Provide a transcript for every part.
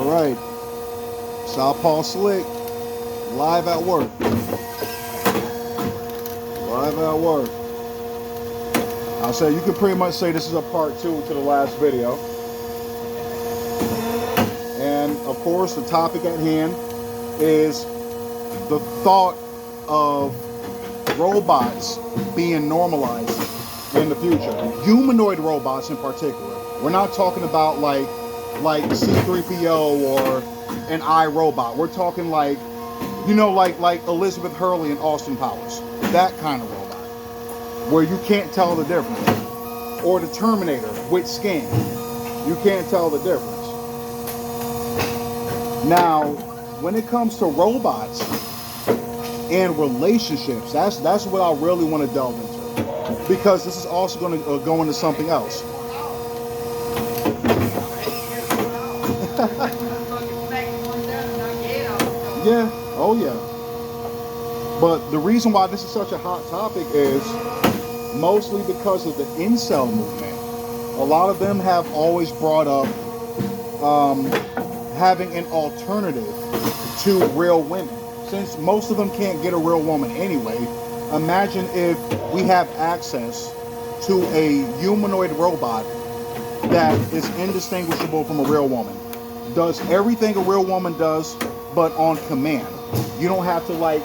right. Southpaw Slick, live at work. Live at work. I'll say you can pretty much say this is a part 2 to the last video. And of course, the topic at hand is the thought of robots being normalized in the future. Humanoid robots in particular. We're not talking about like C-3PO or an iRobot. We're talking like, you know, like Elizabeth Hurley and Austin Powers. That kind of robot. Where you can't tell the difference. Or the Terminator with skin. You can't tell the difference. Now, when it comes to robots and relationships, that's what I really want to delve into. Because this is also going to go into something else. Yeah, oh yeah. But the reason why this is such a hot topic is mostly because of the incel movement. A lot of them have always brought up having an alternative to real women. Since most of them can't get a real woman anyway, imagine if we have access to a humanoid robot that is indistinguishable from a real woman. Does everything a real woman does, but on command. You don't have to like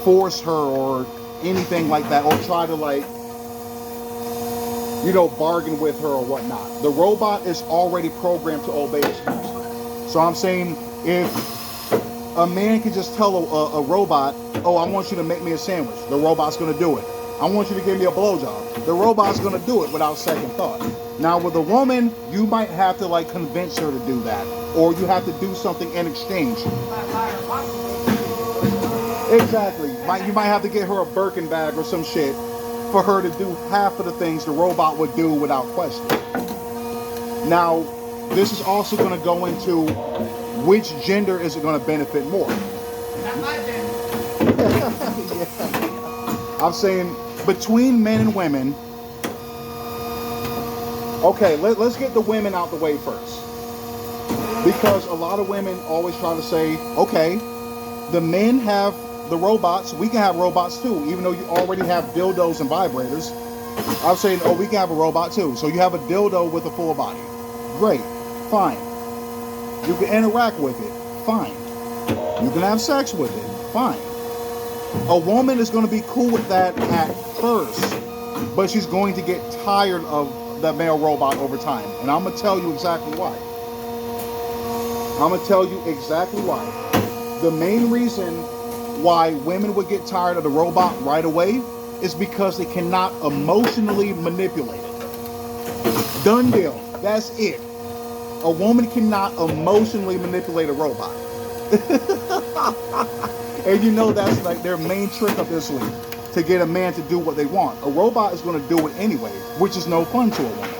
force her or anything like that, or try to like, you know, bargain with her or whatnot. The robot is already programmed to obey its master. So I'm saying if a man can just tell a robot, oh, I want you to make me a sandwich, the robot's going to do it. I want you to give me a blowjob, the robot's going to do it without second thought. Now with a woman, you might have to like convince her to do that, or you have to do something in exchange. Exactly. You might have to get her a Birkin bag or some shit for her to do half of the things the robot would do without question. Now, this is also going to go into which gender is it going to benefit more. Not my gender. Yeah. I'm saying between men and women. Okay, let's get the women out the way first. Because a lot of women always try to say, okay, the men have the robots, we can have robots too, even though you already have dildos and vibrators. I'm saying, oh, we can have a robot too. So you have a dildo with a full body. Great, fine. You can interact with it, fine. You can have sex with it, fine. A woman is going to be cool with that at first, but she's going to get tired of that male robot over time. And I'm going to tell you exactly why. I'm going to tell you exactly why. The main reason why women would get tired of the robot right away is because they cannot emotionally manipulate it. Done deal. That's it. A woman cannot emotionally manipulate a robot. And you know that's like their main trick up their sleeve, to get a man to do what they want. A robot is going to do it anyway, which is no fun to a woman.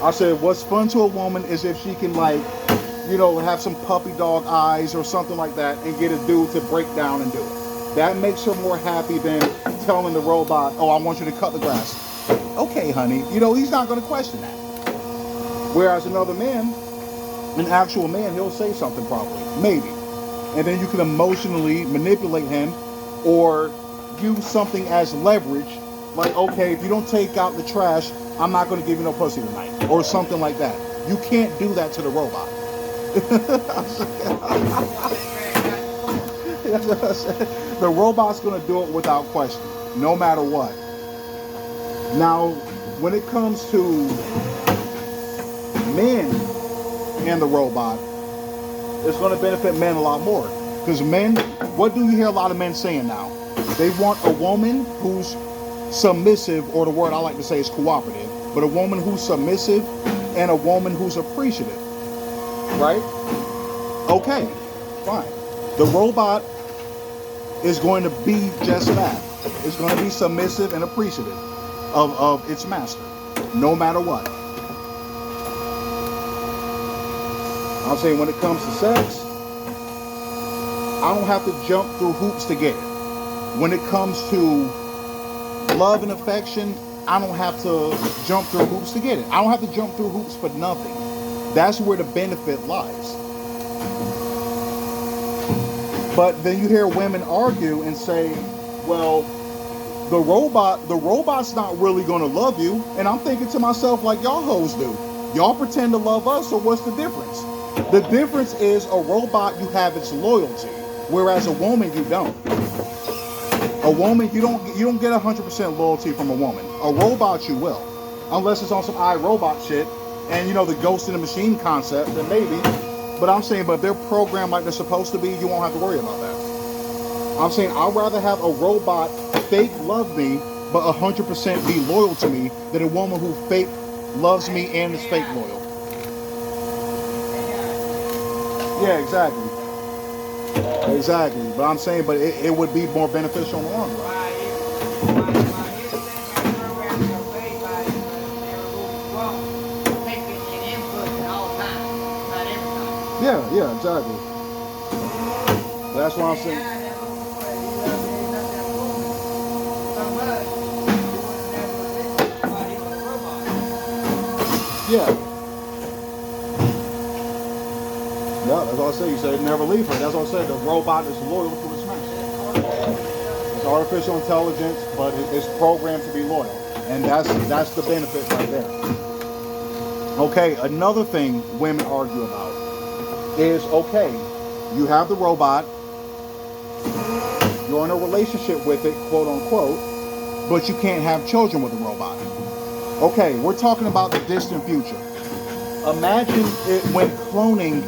I said what's fun to a woman is if she can, like, you know, have some puppy dog eyes or something like that and get a dude to break down and do it. That makes her more happy than telling the robot, oh, I want you to cut the grass. Okay, honey. You know, he's not going to question that. Whereas another man, an actual man, he'll say something probably, maybe. And then you can emotionally manipulate him or use something as leverage. Like, okay, if you don't take out the trash, I'm not going to give you no pussy tonight. Or something like that. You can't do that to the robot. The robot's going to do it without question, no matter what. Now, when it comes to men and the robot, it's going to benefit men a lot more. Because men, what do you hear a lot of men saying now? They want a woman who's submissive, or the word I like to say is cooperative, but a woman who's submissive and a woman who's appreciative. Right? Okay, fine. The robot is going to be just that. It's going to be submissive and appreciative of its master, no matter what. I'll say when it comes to sex, I don't have to jump through hoops to get it. When it comes to love and affection, I don't have to jump through hoops to get it. I don't have to jump through hoops for nothing. That's where the benefit lies. But then you hear women argue and say, well, the robot's not really going to love you. And I'm thinking to myself, like y'all hoes do. Y'all pretend to love us, so what's the difference? The difference is a robot, you have its loyalty, whereas a woman, you don't. A woman, you don't get 100% loyalty from a woman. A robot, you will, unless it's on some iRobot shit, and you know the ghost in the machine concept, then maybe. But I'm saying, but if they're programmed like they're supposed to be, you won't have to worry about that. I'm saying I'd rather have a robot fake love me, but 100% be loyal to me, than a woman who fake loves me and is fake loyal. Yeah, exactly. Exactly. But I'm saying, but it would be more beneficial in the long run. Yeah, exactly. That's what I'm saying. Yeah. Yeah, that's what I said. You said never leave her. That's what I said. The robot is loyal to its master. It's artificial intelligence, but it's programmed to be loyal. And that's the benefit right there. Okay, another thing women argue about is, okay, you have the robot, you're in a relationship with it, quote unquote, but you can't have children with the robot. Okay, we're talking about the distant future. Imagine it when cloning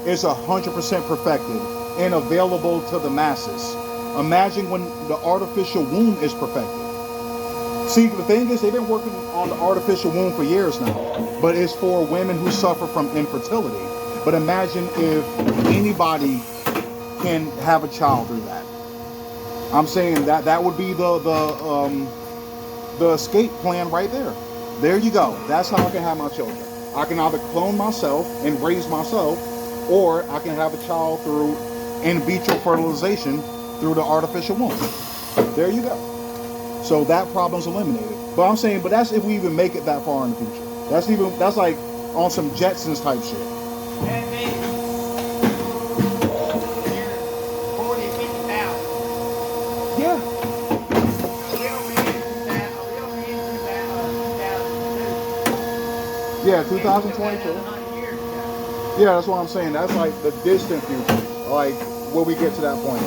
is 100% perfected and available to the masses. Imagine when the artificial womb is perfected. See, the thing is, they've been working on the artificial womb for years now, but it's for women who suffer from infertility. But imagine if anybody can have a child through that. I'm saying that would be the escape plan right there. There you go. That's how I can have my children. I can either clone myself and raise myself, or I can have a child through in vitro fertilization through the artificial womb. There you go. So that problem's eliminated. But I'm saying, but that's if we even make it that far in the future. That's like on some Jetsons type shit. Yeah. Yeah, 2022. Yeah, that's what I'm saying. That's like the distant future, like when we get to that point.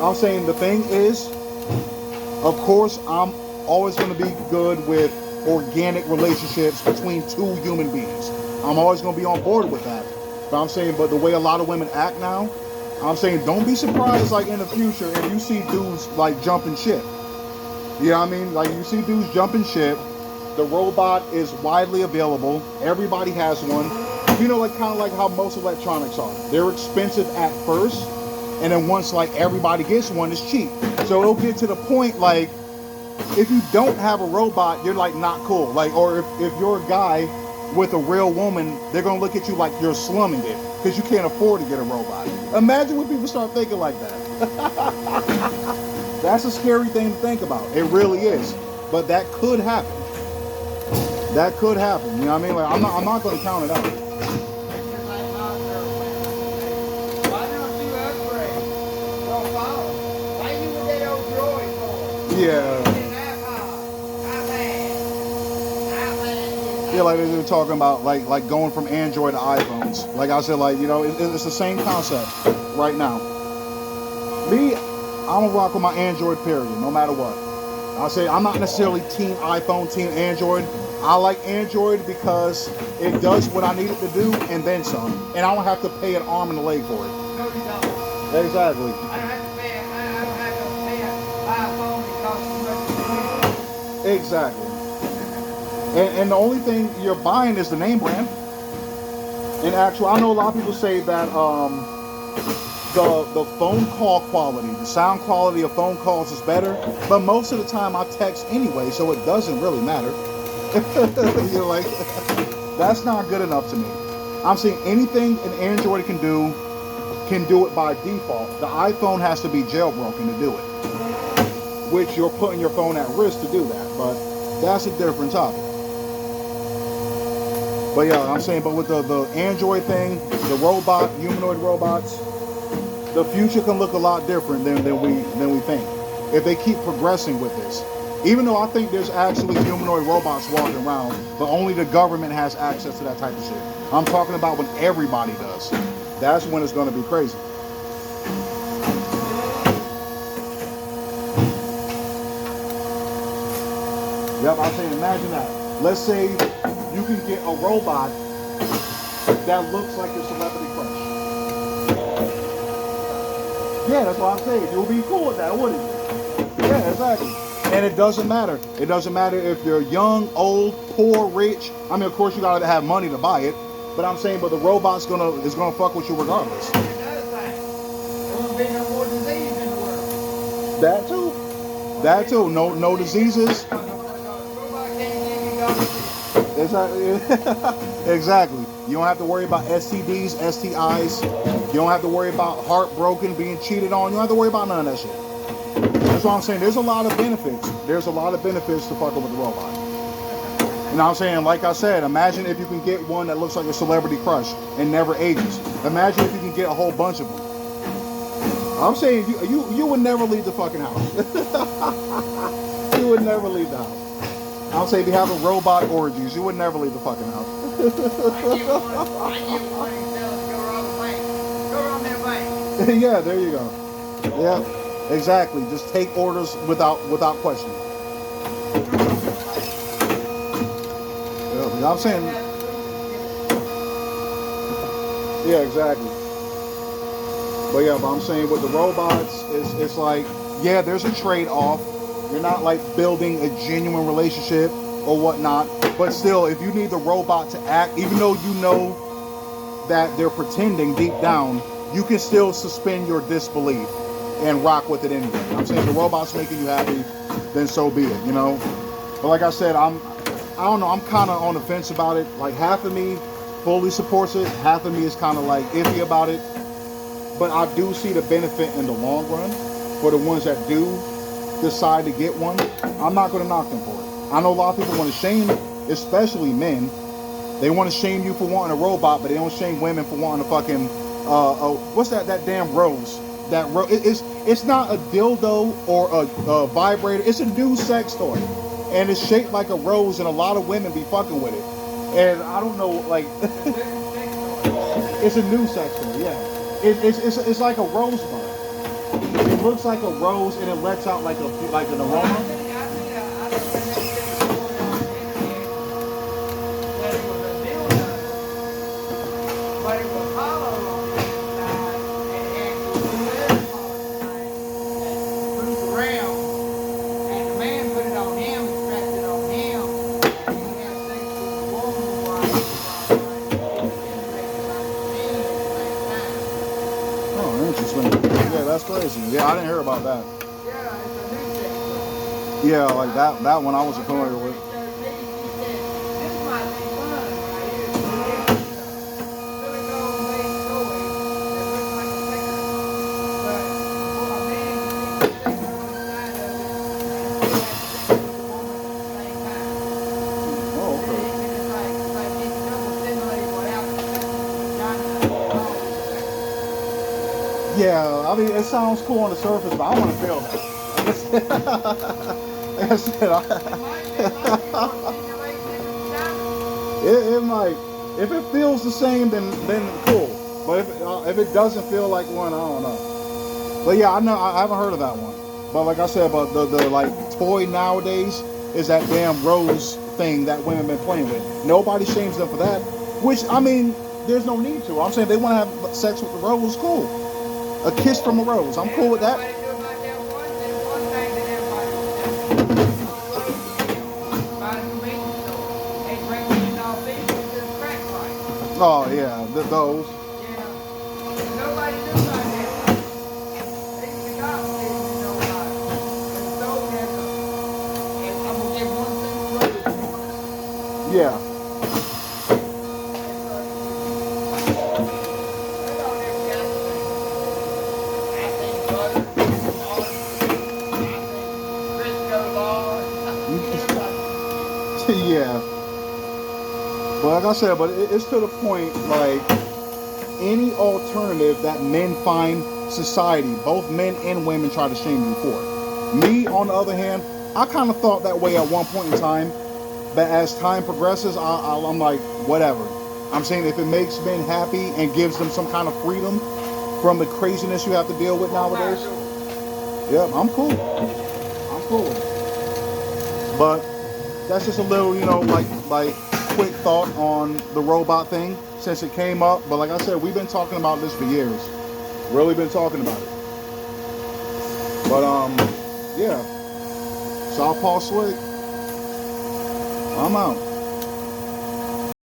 I'm saying the thing is, of course, I'm always going to be good with organic relationships between two human beings. I'm always going to be on board with that. But I'm saying, but the way a lot of women act now, I'm saying don't be surprised like in the future if you see dudes like jumping ship. You know what I mean? Like you see dudes jumping ship. The robot is widely available. Everybody has one. You know, like kind of like how most electronics are. They're expensive at first, and then once like everybody gets one, it's cheap. So it'll get to the point like if you don't have a robot, you're like not cool. Like, or if you're a guy with a real woman, they're gonna look at you like you're slumming it because you can't afford to get a robot. Imagine when people start thinking like that. That's a scary thing to think about. It really is. But that could happen. That could happen. You know what I mean? Like I'm not gonna count it out. Yeah. Yeah, like they were talking about, like going from Android to iPhones. Like I said, like, you know, it's the same concept right now. Me, I'm gonna rock with my Android period, no matter what. I say I'm not necessarily team iPhone, team Android. I like Android because it does what I need it to do and then some. And I don't have to pay an arm and a leg for it. No, you don't. Exactly. I don't have to pay an iPhone because too much. Exactly. And the only thing you're buying is the name brand. In actual, I know a lot of people say that the phone call quality, the sound quality of phone calls is better, but most of the time I text anyway, so it doesn't really matter. You're like, that's not good enough to me. I'm saying anything an Android can do it by default. The iPhone has to be jailbroken to do it, which you're putting your phone at risk to do that, but that's a different topic. But yeah, I'm saying, but with the Android thing, the robot, humanoid robots, the future can look a lot different than we think if they keep progressing with this. Even though I think there's actually humanoid robots walking around, but only the government has access to that type of shit. I'm talking about when everybody does. That's when it's going to be crazy. Yep, I'm saying, imagine that. Let's say you can get a robot that looks like your celebrity crush. Yeah, that's what I'm saying. You'll be cool with that, wouldn't you? Yeah, exactly. And it doesn't matter. It doesn't matter if you're young, old, poor, rich. I mean, of course, you gotta have money to buy it. But I'm saying, but the robot's gonna fuck with you regardless. Another thing, there won't be no more disease in the world. That too. That too. No diseases. The robot can't give you disease. Exactly. Exactly. You don't have to worry about STDs, STIs. You don't have to worry about heartbroken, being cheated on. You don't have to worry about none of that shit. That's what I'm saying. There's a lot of benefits. There's a lot of benefits to fucking with the robot. You know what I'm saying? Like I said, imagine if you can get one that looks like a celebrity crush and never ages. Imagine if you can get a whole bunch of them. I'm saying you would never leave the fucking house. You would never leave the house. I'm saying if you have a robot orgies, you would never leave the fucking house. I get one and tell us to go rob a bank. Go rob that bank. Yeah, there you go. Yeah, exactly. Just take orders without question. Yeah, I'm saying. Yeah, exactly. But I'm saying with the robots, it's like, yeah, there's a trade-off. You're not like building a genuine relationship or whatnot. But still, if you need the robot to act, even though you know that they're pretending deep down, you can still suspend your disbelief and rock with it anyway. I'm saying if the robot's making you happy, then so be it, you know? But like I said, I don't know, I'm kind of on the fence about it. Like half of me fully supports it, half of me is kind of like iffy about it. But I do see the benefit in the long run for the ones that do decide to get one. I'm not going to knock them for it. I know a lot of people want to shame, especially men. They want to shame you for wanting a robot, but they don't shame women for wanting a fucking what's that damn rose? It's not a dildo or a vibrator. It's a new sex toy, and it's shaped like a rose, and a lot of women be fucking with it. And I don't know, like it's a new sex toy, yeah. It's like a rosebud. It looks like a rose, and it lets out like an aroma. Yeah, that's crazy. Yeah, I didn't hear about that. Yeah, it's a new sex. Yeah, like that one I wasn't familiar with. This might be fun right here. Silicone made toy that looks like a sticker. But for a man to stick the sticker on the side of it and still have sex with the woman at the same time. Oh, okay. It's like he can double stimulate without the vagina. Yeah, I mean, it sounds cool on the surface, but I want to feel that. Like I said, it might. If it feels the same, then cool. But if it doesn't feel like one, I don't know. But yeah, I haven't heard of that one. But like I said, but the like toy nowadays is that damn rose thing that women been playing with. Nobody shames them for that. Which I mean, there's no need to. I'm saying if they want to have sex with the rose, cool. A kiss from a rose. I'm cool with that. Oh yeah, those. Yeah. Nobody knew about that. They forgot you know about it. And so and I'm gonna give one thing. Yeah. Yeah. But like I said, but it's to the point, like, any alternative that men find society, both men and women try to shame you for. Me, on the other hand, I kind of thought that way at one point in time, but as time progresses, I'm like, whatever. I'm saying if it makes men happy and gives them some kind of freedom from the craziness you have to deal with nowadays, yeah, I'm cool. I'm cool with it. But that's just a little, like quick thought on the robot thing since it came up. But like I said, we've been talking about this for years. Really been talking about it. But yeah. Southpaw Slick. I'm out.